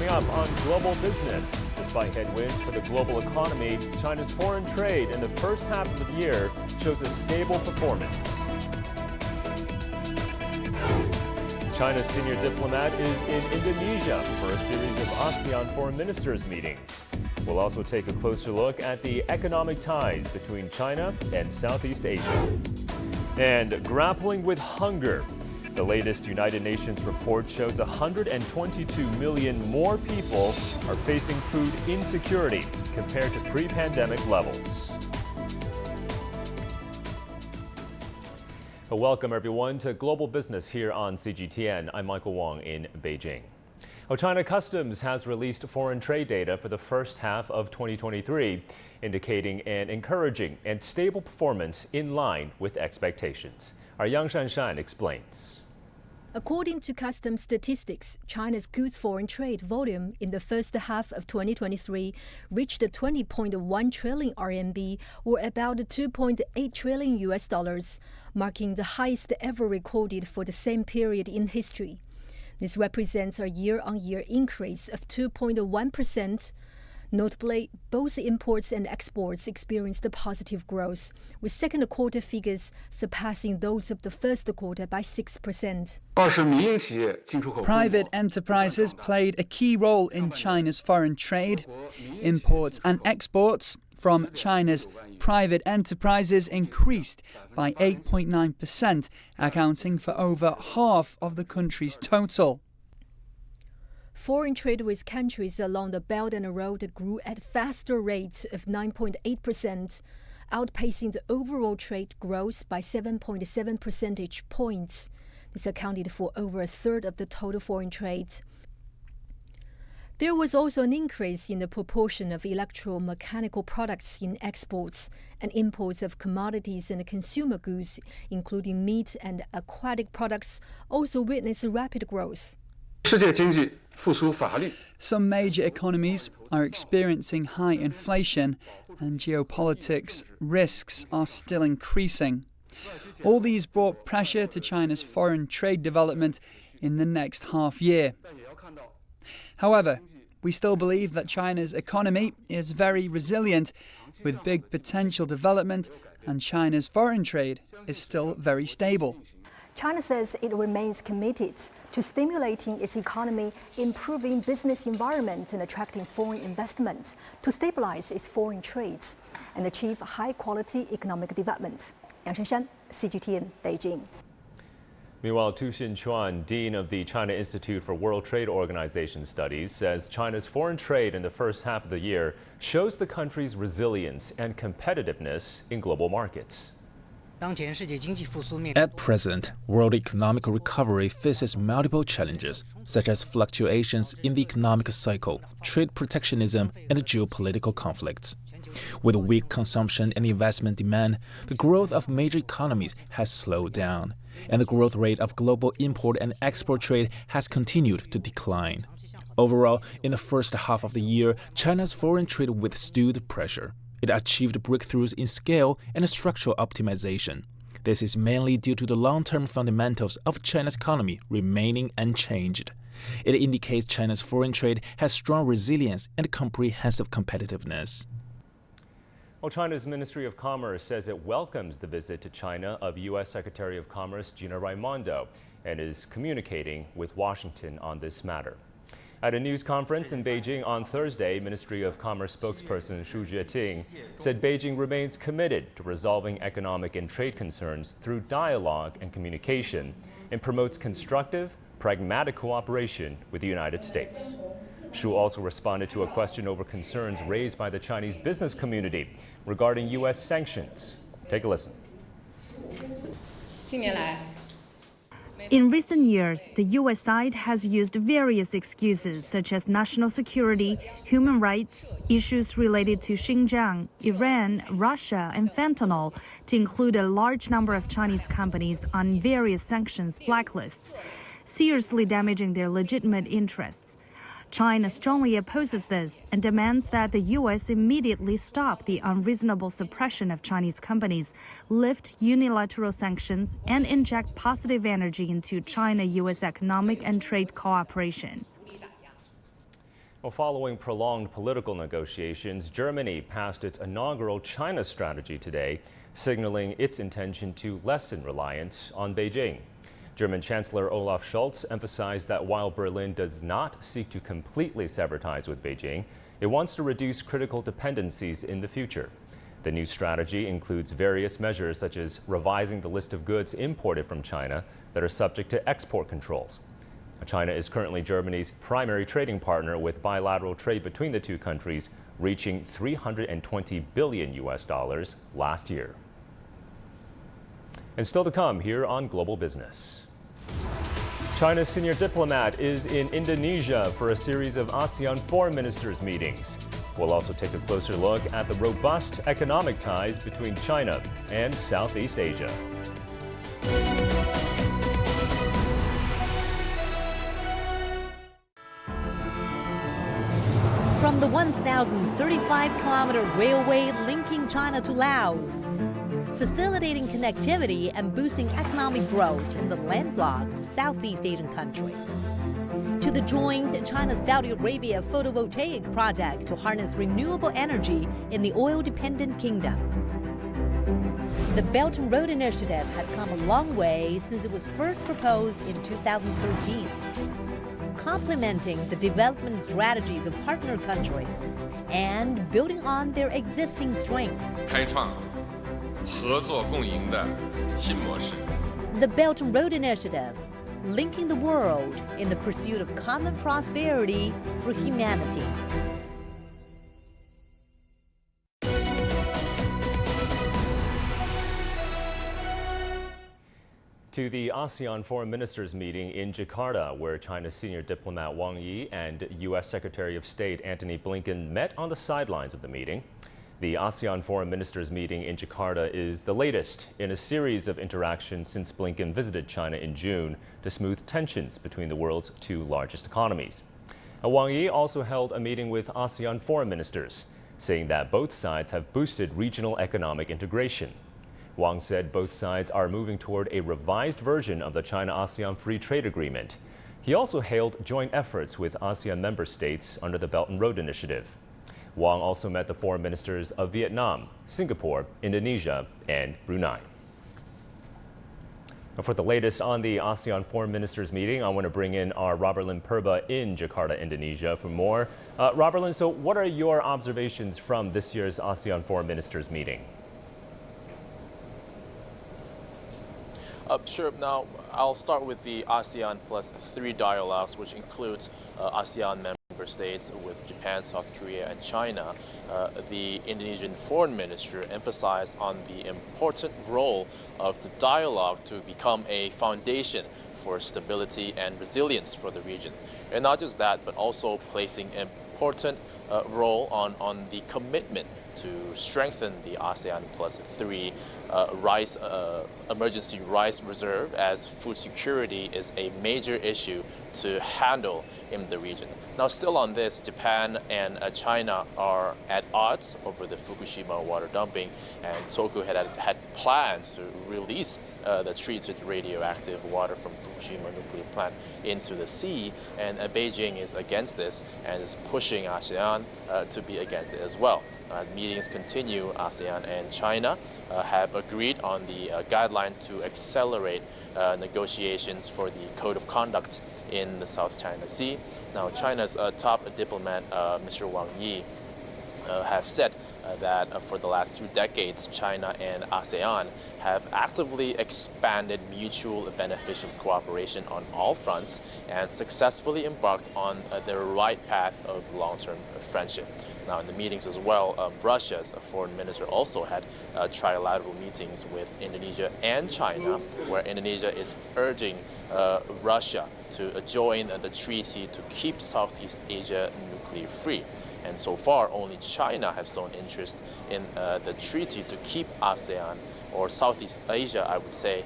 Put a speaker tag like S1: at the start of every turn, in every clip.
S1: Coming up on Global Business, despite headwinds for the global economy, China's foreign trade in the first half of the year shows a stable performance. China's senior diplomat is in Indonesia for a series of ASEAN foreign ministers meetings. We'll also take a closer look at the economic ties between China and Southeast Asia. And grappling with hunger. The latest United Nations report shows 122 million more people are facing food insecurity compared to pre-pandemic levels. Welcome, everyone, to Global Business here on CGTN. I'm Michael Wong in Beijing. China Customs has released foreign trade data for the first half of 2023, indicating an encouraging and stable performance in line with expectations. Our Yang Shanshan explains.
S2: According to customs statistics, China's goods foreign trade volume in the first half of 2023 reached 20.1 trillion RMB, or about $2.8 trillion, marking the highest ever recorded for the same period in history. This represents a year-on-year increase of 2.1%. Notably, both imports and exports experienced positive growth, with second quarter figures surpassing those of the first quarter by 6%.
S3: Private enterprises played a key role in China's foreign trade. Imports and exports from China's private enterprises increased by 8.9%, accounting for over half of the country's total.
S2: Foreign trade with countries along the Belt and Road grew at faster rates of 9.8%, outpacing the overall trade growth by 7.7 percentage points. This accounted for over a third of the total foreign trade. There was also an increase in the proportion of electromechanical products in exports, and imports of commodities and consumer goods, including meat and aquatic products, also witnessed rapid growth.
S3: Some major economies are experiencing high inflation, and geopolitics risks are still increasing. All these brought pressure to China's foreign trade development in the next half year. However, we still believe that China's economy is very resilient, with big potential development, and China's foreign trade is still very stable.
S2: China says it remains committed to stimulating its economy, improving business environment and attracting foreign investment to stabilize its foreign trades and achieve high-quality economic development. Yang Shanshan, CGTN, Beijing.
S1: Meanwhile, Tu Xinchuan, Dean of the China Institute for World Trade Organization Studies, says China's foreign trade in the first half of the year shows the country's resilience and competitiveness in global markets.
S4: At present, world economic recovery faces multiple challenges, such as fluctuations in the economic cycle, trade protectionism, and geopolitical conflicts. With weak consumption and investment demand, the growth of major economies has slowed down, and the growth rate of global import and export trade has continued to decline. Overall, in the first half of the year, China's foreign trade withstood pressure. It achieved breakthroughs in scale and structural optimization. This is mainly due to the long-term fundamentals of China's economy remaining unchanged. It indicates China's foreign trade has strong resilience and comprehensive competitiveness.
S1: Well, China's Ministry of Commerce says it welcomes the visit to China of U.S. Secretary of Commerce Gina Raimondo and is communicating with Washington on this matter. At a news conference in Beijing on Thursday, Ministry of Commerce spokesperson Shu Jueting said Beijing remains committed to resolving economic and trade concerns through dialogue and communication and promotes constructive, pragmatic cooperation with the United States. Shu also responded to a question over concerns raised by the Chinese business community regarding U.S. sanctions. Take a listen.
S5: In recent years, the U.S. side has used various excuses such as national security, human rights, issues related to Xinjiang, Iran, Russia, and fentanyl to include a large number of Chinese companies on various sanctions blacklists, seriously damaging their legitimate interests. China strongly opposes this and demands that the U.S. immediately stop the unreasonable suppression of Chinese companies, lift unilateral sanctions, and inject positive energy into China-U.S. economic and trade cooperation.
S1: Well, following prolonged political negotiations, Germany passed its inaugural China strategy today, signaling its intention to lessen reliance on Beijing. German Chancellor Olaf Scholz emphasized that while Berlin does not seek to completely sever ties with Beijing, it wants to reduce critical dependencies in the future. The new strategy includes various measures such as revising the list of goods imported from China that are subject to export controls. China is currently Germany's primary trading partner, with bilateral trade between the two countries reaching $320 billion last year. And still to come here on Global Business. China's senior diplomat is in Indonesia for a series of ASEAN foreign ministers meetings. We'll also take a closer look at the robust economic ties between China and Southeast Asia.
S6: From the 1,035-kilometer railway linking China to Laos, facilitating connectivity and boosting economic growth in the landlocked Southeast Asian country, to the joint China-Saudi Arabia photovoltaic project to harness renewable energy in the oil-dependent kingdom. The Belt and Road Initiative has come a long way since it was first proposed in 2013, complementing the development strategies of partner countries and building on their existing strength.
S7: 开创合作共赢的新模式。
S6: The Belt and Road Initiative, linking the world in the pursuit of common prosperity for humanity.
S1: To the ASEAN Foreign Ministers meeting in Jakarta, where China's senior diplomat Wang Yi and U.S. Secretary of State Antony Blinken met on the sidelines of the meeting. The ASEAN Foreign Ministers meeting in Jakarta is the latest in a series of interactions since Blinken visited China in June to smooth tensions between the world's two largest economies. Wang Yi also held a meeting with ASEAN foreign ministers, saying that both sides have boosted regional economic integration. Wang said both sides are moving toward a revised version of the China-ASEAN Free Trade Agreement. He also hailed joint efforts with ASEAN member states under the Belt and Road Initiative. Wang also met the foreign ministers of Vietnam, Singapore, Indonesia, and Brunei. For the latest on the ASEAN Foreign Ministers meeting, I want to bring in our Robert Lin Purba in Jakarta, Indonesia for more. Robert Lin, so what are your observations from this year's ASEAN Foreign Ministers meeting?
S8: Sure. Now, I'll start with the ASEAN Plus 3 dialogues, which includes ASEAN member states with Japan, South Korea, and China. The Indonesian foreign minister emphasized on the important role of the dialogue to become a foundation for stability and resilience for the region. And not just that, but also placing an important role on the commitment to strengthen the ASEAN Plus 3 emergency rice reserve, as food security is a major issue to handle in the region. Now, still on this, Japan and China are at odds over the Fukushima water dumping, and Tokyo had plans to release the treated radioactive water from Fukushima nuclear plant into the sea, and Beijing is against this and is pushing ASEAN to be against it as well. As meetings continue, ASEAN and China have agreed on the guidelines to accelerate negotiations for the Code of Conduct in the South China Sea. Now, China's top diplomat, Mr. Wang Yi, have said that for the last 2 decades, China and ASEAN have actively expanded mutual beneficial cooperation on all fronts and successfully embarked on the right path of long-term friendship. Now, in the meetings as well, Russia's foreign minister also had trilateral meetings with Indonesia and China, where Indonesia is urging Russia to join the treaty to keep Southeast Asia nuclear free. And so far, only China has shown interest in the treaty to keep ASEAN, or Southeast Asia, I would say,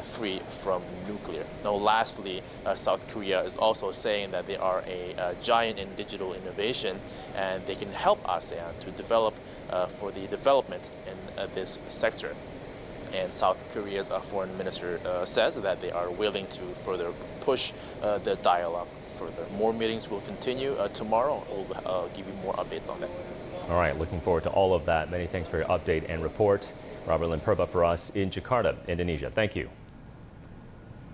S8: free from nuclear. Now, lastly, South Korea is also saying that they are a giant in digital innovation, and they can help ASEAN to develop for the development in this sector. and South Korea's foreign minister says that they are willing to further push the dialogue further. More meetings will continue tomorrow. We'll give you more updates on that.
S1: All right, looking forward to all of that. Many thanks for your update and report. Robert Lin Purba for us in Jakarta, Indonesia. Thank you.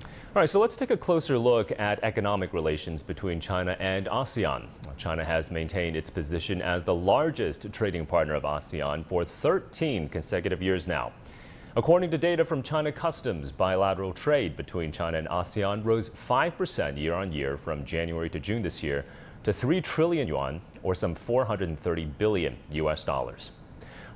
S1: All right, so let's take a closer look at economic relations between China and ASEAN. China has maintained its position as the largest trading partner of ASEAN for 13 consecutive years now. According to data from China Customs, bilateral trade between China and ASEAN rose 5% year on year from January to June this year to 3 trillion yuan, or some $430 billion US dollars.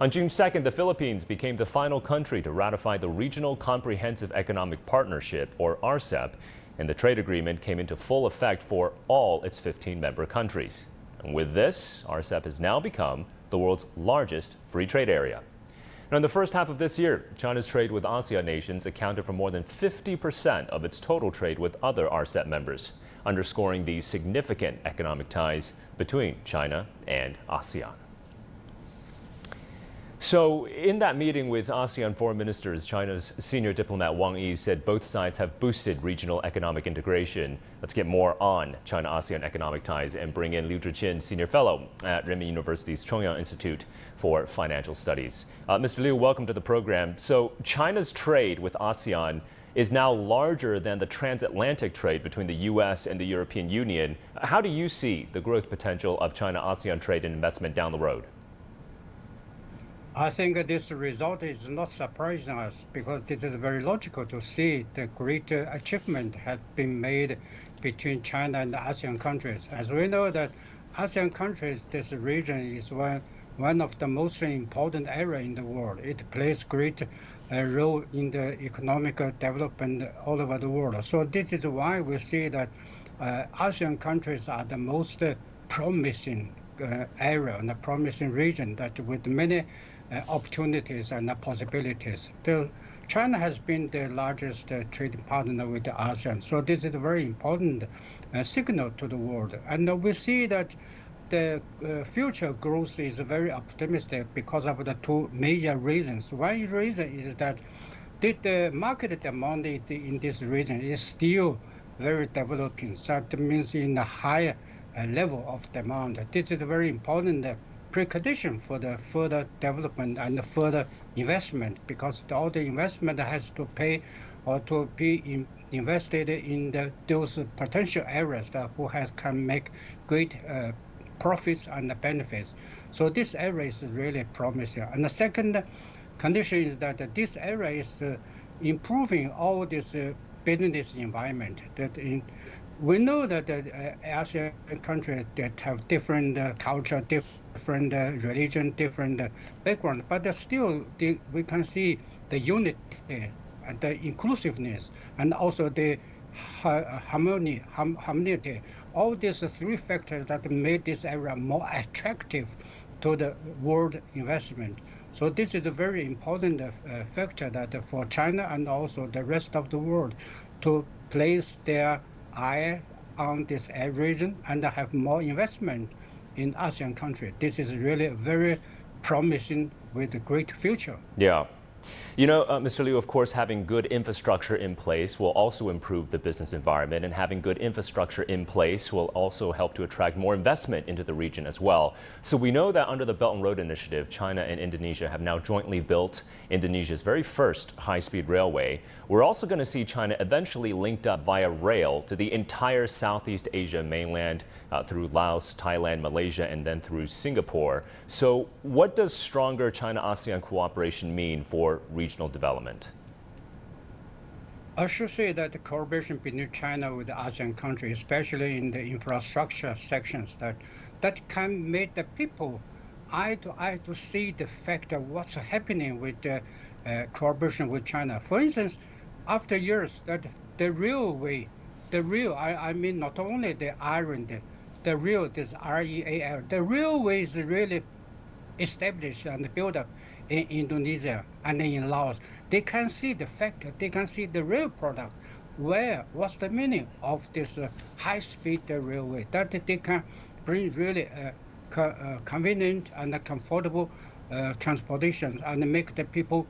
S1: On June 2nd, the Philippines became the final country to ratify the Regional Comprehensive Economic Partnership, or RCEP, and the trade agreement came into full effect for all its 15 member countries. And with this, RCEP has now become the world's largest free trade area. Now, in the first half of this year, China's trade with ASEAN nations accounted for more than 50% of its total trade with other RCEP members, underscoring the significant economic ties between China and ASEAN. So, in that meeting with ASEAN foreign ministers, China's senior diplomat Wang Yi said both sides have boosted regional economic integration. Let's get more on China-ASEAN economic ties and bring in Liu Zhiqian, senior fellow at Renmin University's Chongyang Institute for Financial Studies. Mr. Liu, welcome to the program. So, China's trade with ASEAN is now larger than the transatlantic trade between the U.S. and the European Union. How do you see the growth potential of China-ASEAN trade and investment down the road?
S9: I think this result is not surprising us because this is very logical to see the great achievement has been made between China and the ASEAN countries. As we know that ASEAN countries, this region is one of the most important areas in the world. It plays great role in the economic development all over the world. So this is why we see that ASEAN countries are the most promising area and a promising region that with many opportunities and possibilities. China has been the largest trading partner with the ASEAN, so this is a very important signal to the world. And we see that the future growth is very optimistic because of the two major reasons. One reason is that the market demand in this region is still very developing. So that means in a high level of demand. This is a very important precondition for the further development and further investment because all the investment has to pay or to be invested in those potential areas that can make great profits and benefits. So this area is really promising. And the second condition is that this area is improving all this business environment. We know that the ASEAN countries that have different culture, different religion, different background, but still we can see the unity and the inclusiveness and also the harmony. All these three factors that made this area more attractive to the world investment. So this is a very important factor that for China and also the rest of the world to place their eye on this region and have more investment in ASEAN countries. This is really very promising with a great future.
S1: Yeah. You know, Mr. Liu, of course, having good infrastructure in place will also improve the business environment, and having good infrastructure in place will also help to attract more investment into the region as well. So we know that under the Belt and Road Initiative, China and Indonesia have now jointly built Indonesia's very first high-speed railway. We're also going to see China eventually linked up via rail to the entire Southeast Asia mainland through Laos, Thailand, Malaysia, and then through Singapore. So what does stronger China-ASEAN cooperation mean for regional development?
S9: I should say that the cooperation between China with the ASEAN countries, especially in the infrastructure sections, that can make the people eye to see the fact of what's happening with the cooperation with China. For instance, after years that the railway, I mean not only the iron, the rail, this REAL, the railway is really established and built up in Indonesia and in Laos. They can see the fact, they can see the real product. What's the meaning of this high-speed railway? That they can bring really convenient and comfortable transportation and make the people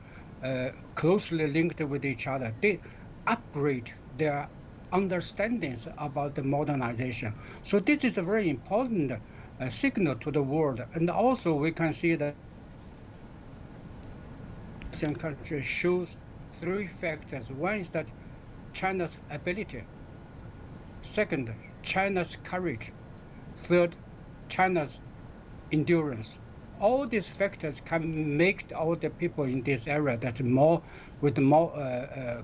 S9: closely linked with each other. They upgrade their understandings about the modernization. So this is a very important signal to the world. And also we can see that ASEAN country shows three factors. One is that China's ability. Second, China's courage. Third, China's endurance. All these factors can make all the people in this area that more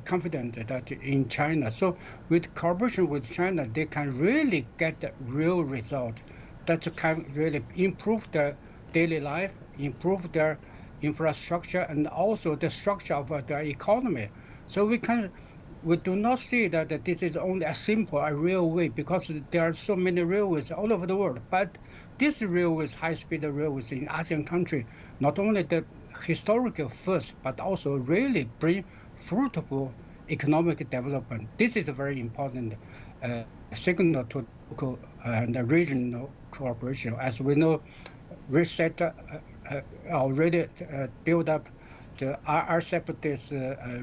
S9: confident that in China. So with cooperation with China, they can really get the real result that can really improve their daily life, improve their infrastructure, and also the structure of their economy. So we do not see that this is only a railway, because there are so many railways all over the world. But this railways, high-speed railways in ASEAN country, not only the historical first, but also really bring fruitful economic development. This is a very important signal to local and regional cooperation. As we know, RCEP already built up. The RCEP, this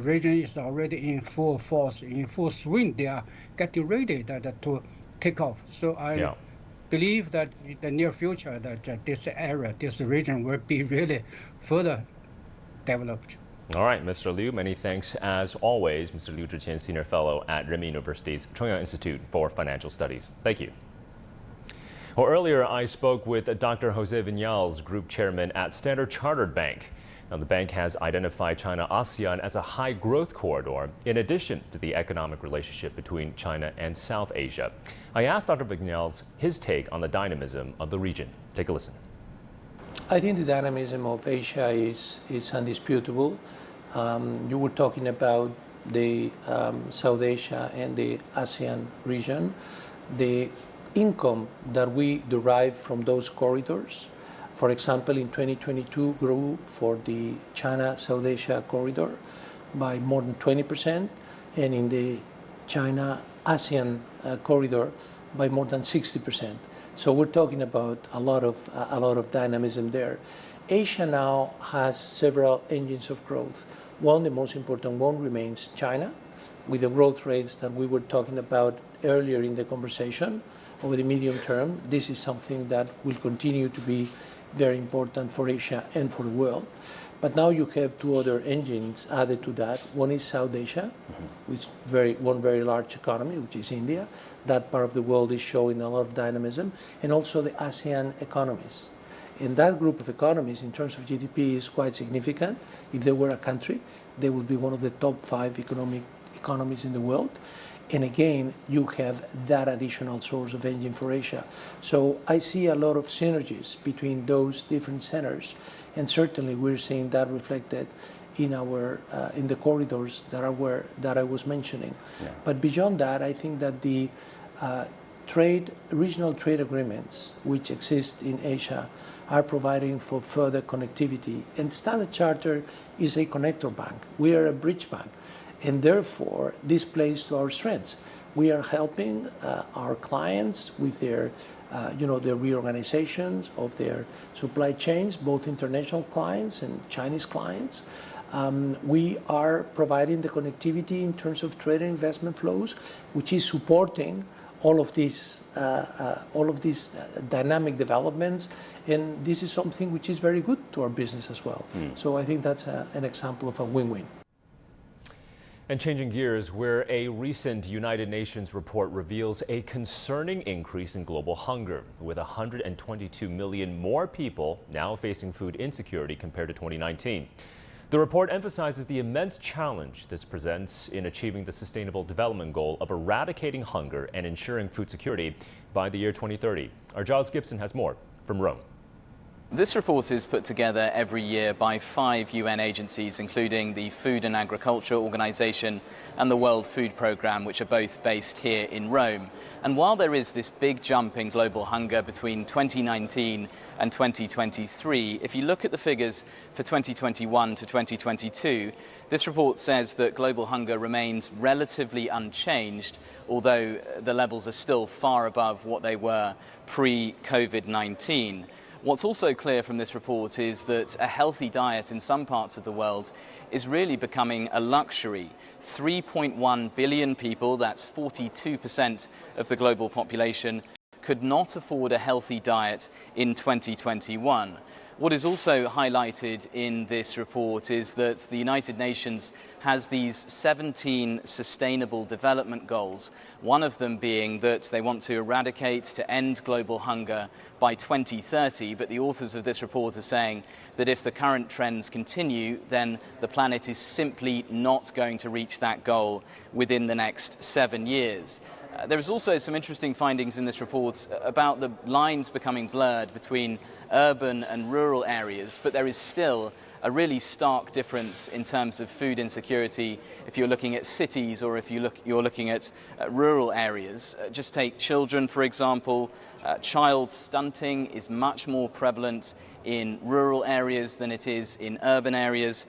S9: region is already in full force, in full swing. They are getting ready to take off. So I believe that in the near future that this area, this region will be really further developed.
S1: All right, Mr. Liu, many thanks as always. Mr. Liu Zhiqian, Senior Fellow at Renmin University's Chongyang Institute for Financial Studies. Thank you. Well, earlier I spoke with Dr. Jose Viñals, Group Chairman at Standard Chartered Bank. Now, the bank has identified China-ASEAN as a high-growth corridor, in addition to the economic relationship between China and South Asia. I asked Dr. Viñals his take on the dynamism of the region. Take a listen.
S10: I think the dynamism of Asia is undisputable. You were talking about the South Asia and the ASEAN region. The income that we derive from those corridors, for example, in 2022 grew for the China-South Asia corridor by more than 20%, and in the China-ASEAN corridor by more than 60%. So we're talking about a lot of dynamism there. Asia now has several engines of growth. One, the most important one, remains China, with the growth rates that we were talking about earlier in the conversation. Over the medium term, this is something that will continue to be very important for Asia and for the world. But now you have two other engines added to that. One is South Asia, which one very large economy, which is India. That part of the world is showing a lot of dynamism, and also the ASEAN economies. And that group of economies, in terms of GDP, is quite significant. If they were a country, they would be one of the top 5 economies in the world. And again, you have that additional source of engine for Asia. So I see a lot of synergies between those different centers, and certainly we're seeing that reflected in in the corridors that I was mentioning. Yeah. But beyond that, I think that the regional trade agreements which exist in Asia are providing for further connectivity. And Standard Chartered is a connector bank. We are a bridge bank. And therefore, this plays to our strengths. We are helping our clients with their reorganizations of their supply chains, both international clients and Chinese clients. We are providing the connectivity in terms of trade and investment flows, which is supporting all of these dynamic developments. And this is something which is very good to our business as well. So I think that's an example of a win-win.
S1: And changing gears, where a recent United Nations report reveals a concerning increase in global hunger, with 122 million more people now facing food insecurity compared to 2019. The report emphasizes the immense challenge this presents in achieving the Sustainable Development Goal of eradicating hunger and ensuring food security by the year 2030. Our Giles Gibson has more from Rome.
S11: This report is put together every year by 5 UN agencies, including the Food and Agriculture Organization and the World Food Programme, which are both based here in Rome. And while there is this big jump in global hunger between 2019 and 2023, if you look at the figures for 2021 to 2022, this report says that global hunger remains relatively unchanged, although the levels are still far above what they were pre-COVID-19. What's also clear from this report is that a healthy diet in some parts of the world is really becoming a luxury. 3.1 billion people, that's 42% of the global population, could not afford a healthy diet in 2021. What is also highlighted in this report is that the United Nations has these 17 sustainable development goals, one of them being that they want to eradicate, to end global hunger by 2030. But the authors of this report are saying that if the current trends continue, then the planet is simply not going to reach that goal within the next 7 years. There is also some interesting findings in this report about the lines becoming blurred between urban and rural areas, but there is still a really stark difference in terms of food insecurity if you're looking at cities or if you're looking at rural areas. Just take children, for example. Child stunting is much more prevalent in rural areas than it is in urban areas.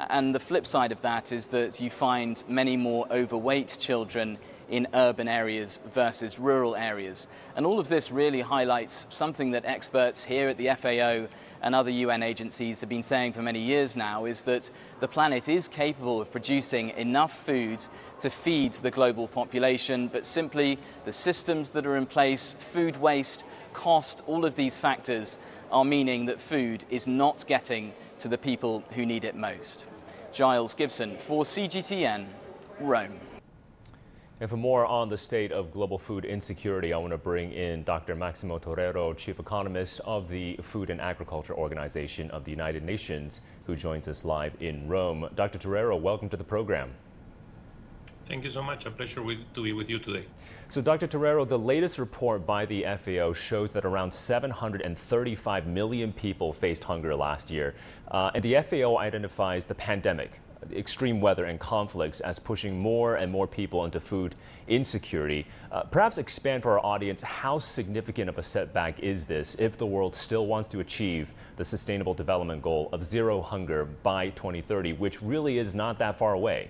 S11: And the flip side of that is that you find many more overweight children in urban areas versus rural areas. And all of this really highlights something that experts here at the FAO and other UN agencies have been saying for many years now, is that the planet is capable of producing enough food to feed the global population, but simply the systems that are in place, food waste, cost, all of these factors are meaning that food is not getting to the people who need it most. Giles Gibson for CGTN, Rome.
S1: And for more on the state of global food insecurity, I want to bring in Dr. Maximo Torrero, Chief Economist of the Food and Agriculture Organization of the United Nations, who joins us live in Rome. Dr. Torrero, welcome to the program.
S12: Thank you so much. A pleasure to be with you today.
S1: So, Dr. Torrero, the latest report by the FAO shows that around 735 million people faced hunger last year. And the FAO identifies the pandemic, extreme weather and conflicts as pushing more and more people into food insecurity. Perhaps expand for our audience, how significant of a setback is this if the world still wants to achieve the Sustainable Development Goal of zero hunger by 2030, which really is not that far away?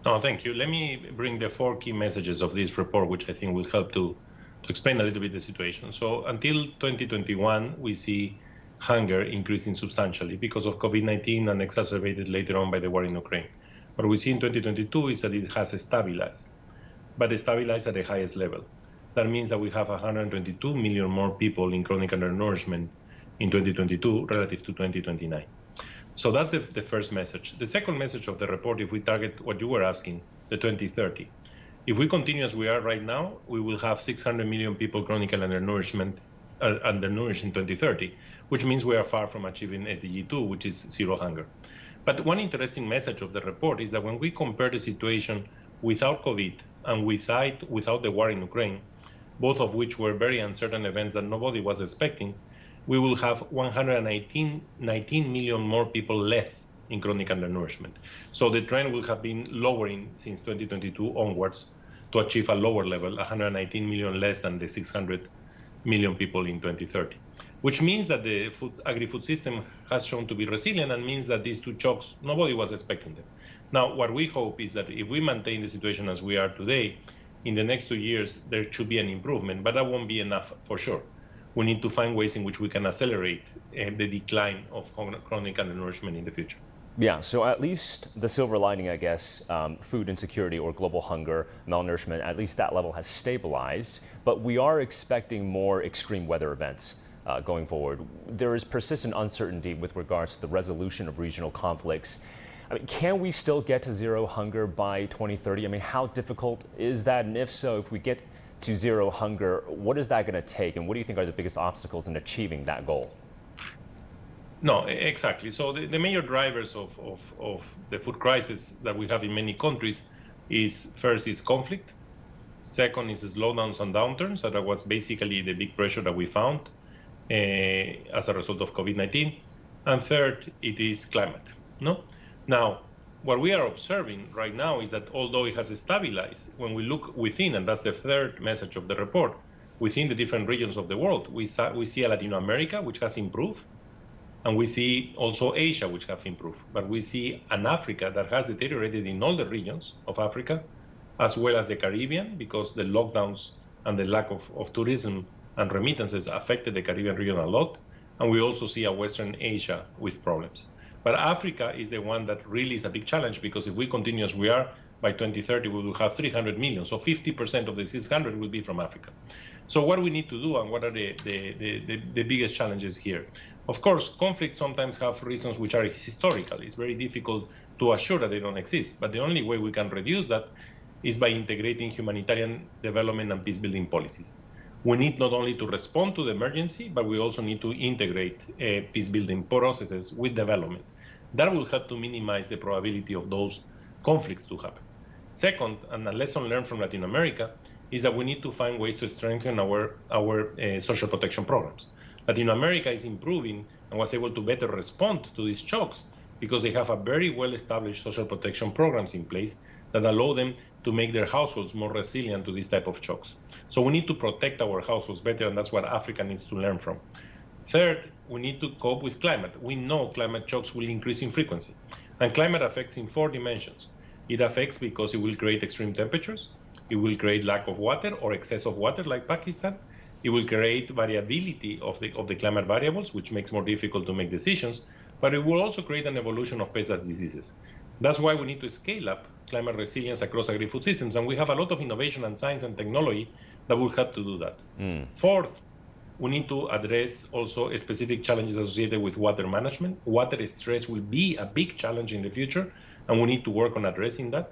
S12: No, thank you. Let me bring the 4 key messages of this report, which I think will help to explain a little bit the situation. So until 2021, we see hunger increasing substantially because of COVID-19 and exacerbated later on by the war in Ukraine. What we see in 2022 is that it has stabilized, but it stabilized at the highest level. That means that we have 122 million more people in chronic undernourishment in 2022 relative to 2029. So that's the first message. The second message of the report, if we target what you were asking, the 2030. If we continue as we are right now, we will have 600 million people chronically undernourished in 2030, which means we are far from achieving SDG 2, which is zero hunger. But one interesting message of the report is that when we compare the situation without COVID and without the war in Ukraine, both of which were very uncertain events that nobody was expecting, we will have 19 million more people less in chronic undernourishment. So the trend will have been lowering since 2022 onwards to achieve a lower level, 119 million less than the 600 million people in 2030, which means that the agri-food system has shown to be resilient and means that these 2 shocks, nobody was expecting them. Now, what we hope is that if we maintain the situation as we are today, in the next 2 years, there should be an improvement, but that won't be enough for sure. We need to find ways in which we can accelerate the decline of chronic undernourishment in the future.
S1: Yeah, so at least the silver lining, I guess, food insecurity or global hunger, malnourishment, at least that level has stabilized. But we are expecting more extreme weather events going forward. There is persistent uncertainty with regards to the resolution of regional conflicts. I mean, can we still get to zero hunger by 2030? I mean, how difficult is that? And if so, if we get to zero hunger, what is that going to take? And what do you think are the biggest obstacles in achieving that goal?
S12: No, exactly. So the major drivers of the food crisis that we have in many countries is first is conflict. Second is slowdowns and downturns. That was basically the big pressure that we found as a result of COVID-19. And third, it is climate. No? Now, what we are observing right now is that although it has stabilized, when we look within, and that's the third message of the report, within the different regions of the world, we see a Latin America, which has improved, and we see also Asia, which have improved. But we see an Africa that has deteriorated in all the regions of Africa, as well as the Caribbean, because the lockdowns and the lack of tourism and remittances affected the Caribbean region a lot, and we also see a Western Asia with problems. But Africa is the one that really is a big challenge, because if we continue as we are, by 2030 we will have 300 million. So 50% of the 600 will be from Africa. So what we need to do, and what are the biggest challenges here? Of course, conflicts sometimes have reasons which are historical. It's very difficult to assure that they don't exist. But the only way we can reduce that is by integrating humanitarian development and peace-building policies. We need not only to respond to the emergency, but we also need to integrate peace-building processes with development. That will help to minimize the probability of those conflicts to happen. Second, and a lesson learned from Latin America, is that we need to find ways to strengthen our social protection programs. Latin America is improving and was able to better respond to these shocks because they have a very well-established social protection programs in place that allow them to make their households more resilient to this type of shocks. So we need to protect our households better, and that's what Africa needs to learn from. Third, we need to cope with climate. We know climate shocks will increase in frequency, and climate affects in 4 dimensions. It affects because it will create extreme temperatures, it will create lack of water or excess of water like Pakistan, it will create variability of the climate variables, which makes it more difficult to make decisions, but it will also create an evolution of pests and diseases. That's why we need to scale up climate resilience across agri-food systems, and we have a lot of innovation and science and technology that will help to do that. Fourth, we need to address also specific challenges associated with water management. Water stress will be a big challenge in the future, and we need to work on addressing that.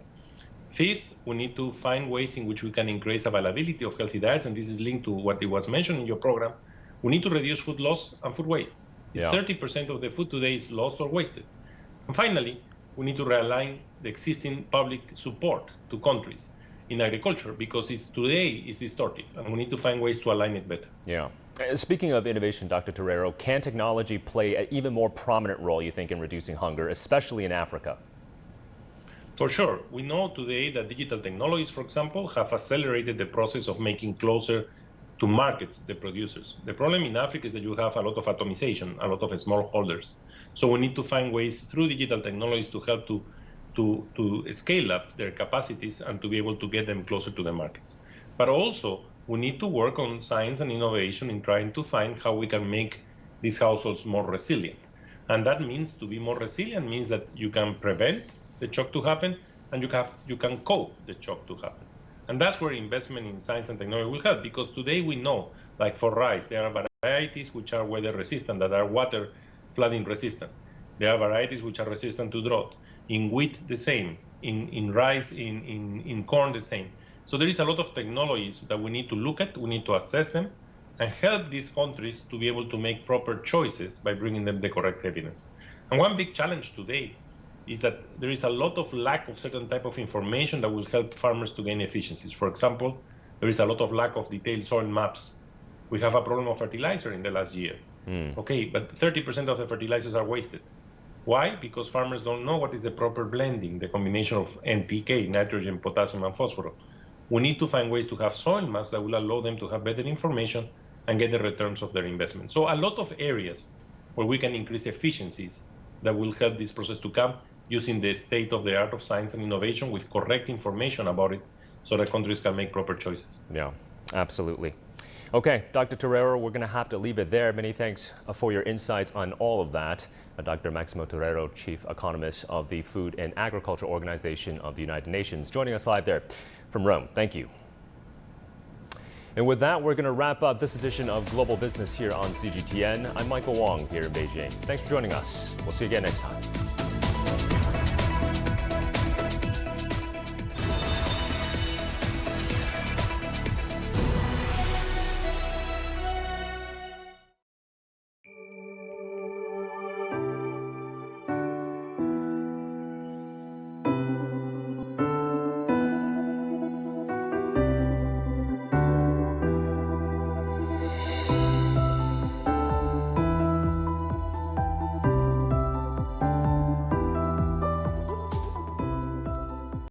S12: Fifth, we need to find ways in which we can increase availability of healthy diets, and this is linked to what it was mentioned in your program. We need to reduce food loss and food waste. 30% of the food today is lost or wasted. And finally, we need to realign the existing public support to countries in agriculture, because today is distorted, and we need to find ways to align it better.
S1: Yeah. Speaking of innovation, Dr. Terrero, can technology play an even more prominent role, you think, in reducing hunger, especially in Africa?
S12: For sure. We know today that digital technologies, for example, have accelerated the process of making closer to markets the producers. The problem in Africa is that you have a lot of atomization, a lot of smallholders. So we need to find ways through digital technologies to help to scale up their capacities and to be able to get them closer to the markets. But also, we need to work on science and innovation in trying to find how we can make these households more resilient. And that means to be more resilient means that you can prevent the shock to happen, and you can cope the shock to happen. And that's where investment in science and technology will help, because today we know, like for rice, there are varieties which are weather resistant, that are water flooding resistant. There are varieties which are resistant to drought. In wheat, the same. In rice, in corn, the same. So there is a lot of technologies that we need to look at, we need to assess them, and help these countries to be able to make proper choices by bringing them the correct evidence. And one big challenge today is that there is a lot of lack of certain type of information that will help farmers to gain efficiencies. For example, there is a lot of lack of detailed soil maps. We have a problem of fertilizer in the last year. Okay, but 30% of the fertilizers are wasted. Why? Because farmers don't know what is the proper blending, the combination of NPK, nitrogen, potassium, and phosphorus. We need to find ways to have soil maps that will allow them to have better information and get the returns of their investment. So a lot of areas where we can increase efficiencies that will help this process to come, using the state of the art of science and innovation with correct information about it, so that countries can make proper choices.
S1: Yeah, absolutely. Okay, Dr. Terrero, we're going to have to leave it there. Many thanks for your insights on all of that. Dr. Maximo Terrero, Chief Economist of the Food and Agriculture Organization of the United Nations, joining us live there from Rome. Thank you. And with that, we're going to wrap up this edition of Global Business here on CGTN. I'm Michael Wong here in Beijing. Thanks for joining us. We'll see you again next time.